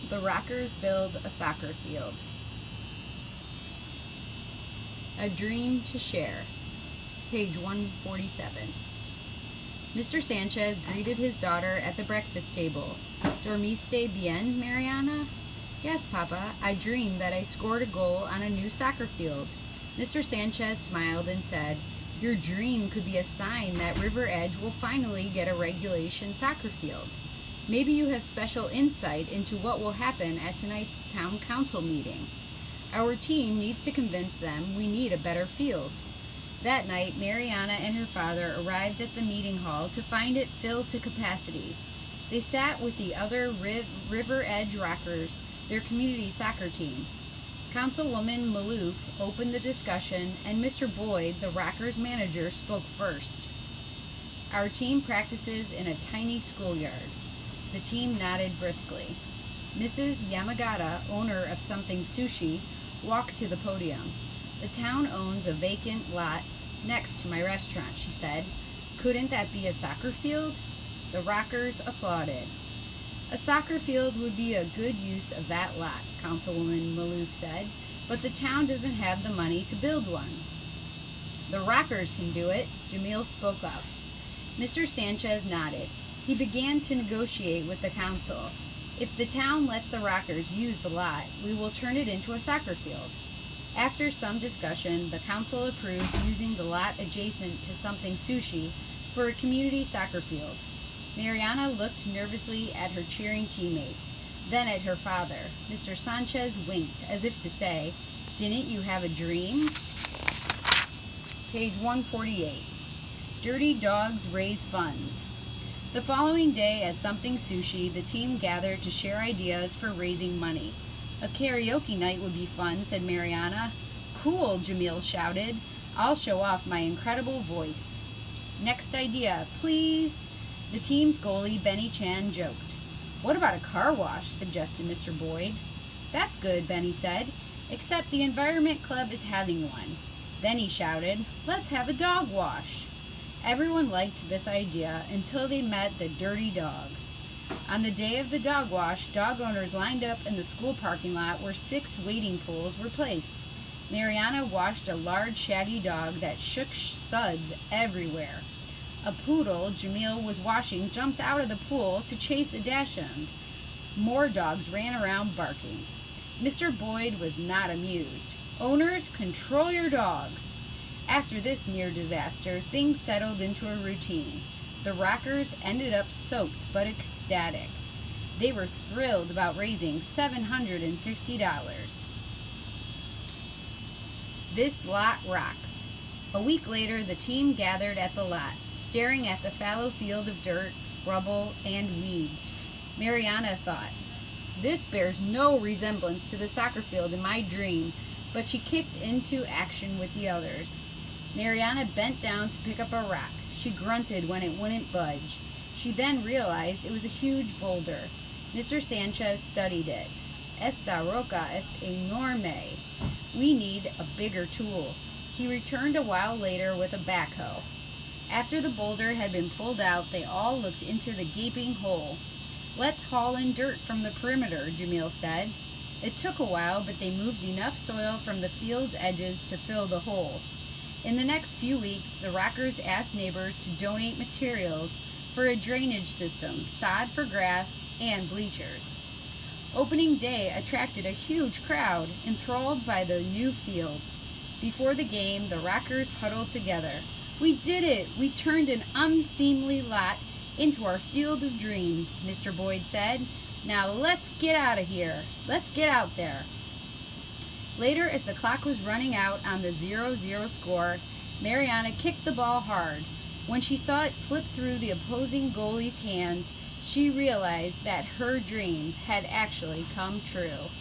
The Rockers build a soccer field. A dream to share. Page 147. Mr. Sanchez greeted his daughter at the breakfast table. Dormiste bien, Mariana? Yes, Papa. I dreamed that I scored a goal on a new soccer field. Mr. Sanchez smiled and said, Your dream could be a sign that River Edge will finally get a regulation soccer field. Maybe you have special insight into what will happen at tonight's town council meeting. Our team needs to convince them we need a better field. That night, Mariana and her father arrived at the meeting hall to find it filled to capacity. They sat with the other River Edge Rockers, their community soccer team. Councilwoman Maloof opened the discussion, and Mr. Boyd, the Rockers manager, spoke first. Our team practices in a tiny schoolyard. The team nodded briskly. Mrs. Yamagata, owner of Something Sushi, walked to the podium. The town owns a vacant lot next to my restaurant, she said. Couldn't that be a soccer field? The Rockers applauded. A soccer field would be a good use of that lot, Councilwoman Maloof said, but the town doesn't have the money to build one. The Rockers can do it, Jamil spoke up. Mr. Sanchez nodded. He began to negotiate with the council. If the town lets the Rockers use the lot, we will turn it into a soccer field. After some discussion, the council approved using the lot adjacent to Something Sushi for a community soccer field. Mariana looked nervously at her cheering teammates, then at her father. Mr. Sanchez winked, as if to say, Didn't you have a dream? Page 148. Dirty Dogs Raise Funds. The following day at Something Sushi, the team gathered to share ideas for raising money. A karaoke night would be fun, said Mariana. Cool, Jamil shouted. I'll show off my incredible voice. Next idea, please. The team's goalie, Benny Chan, joked. What about a car wash, suggested Mr. Boyd. That's good, Benny said, except the Environment Club is having one. Then he shouted, Let's have a dog wash. Everyone liked this idea until they met the dirty dogs. On the day of the dog wash, dog owners lined up in the school parking lot where 6 wading pools were placed. Mariana washed a large shaggy dog that shook suds everywhere. A poodle Jamil was washing jumped out of the pool to chase a dachshund. More dogs ran around barking. Mr. Boyd was not amused. Owners, control your dogs. After this near disaster, things settled into a routine. The Rockers ended up soaked but ecstatic. They were thrilled about raising $750. This lot rocks. A week later, the team gathered at the lot, staring at the fallow field of dirt, rubble, and weeds. Mariana thought, This bears no resemblance to the soccer field in my dream, but she kicked into action with the others. Mariana bent down to pick up a rock. She grunted when it wouldn't budge. She then realized it was a huge boulder. Mr. Sanchez studied it. Esta roca es enorme. We need a bigger tool. He returned a while later with a backhoe. After the boulder had been pulled out, they all looked into the gaping hole. Let's haul in dirt from the perimeter, Jamil said. It took a while, but they moved enough soil from the field's edges to fill the hole. In the next few weeks, the Rockers asked neighbors to donate materials for a drainage system, sod for grass, and bleachers. Opening day attracted a huge crowd, enthralled by the new field. Before the game, the Rockers huddled together. We did it! We turned an unseemly lot into our field of dreams, Mr. Boyd said. Now let's get out of here. Let's get out there. Later, as the clock was running out on the 0-0 score, Mariana kicked the ball hard. When she saw it slip through the opposing goalie's hands, she realized that her dreams had actually come true.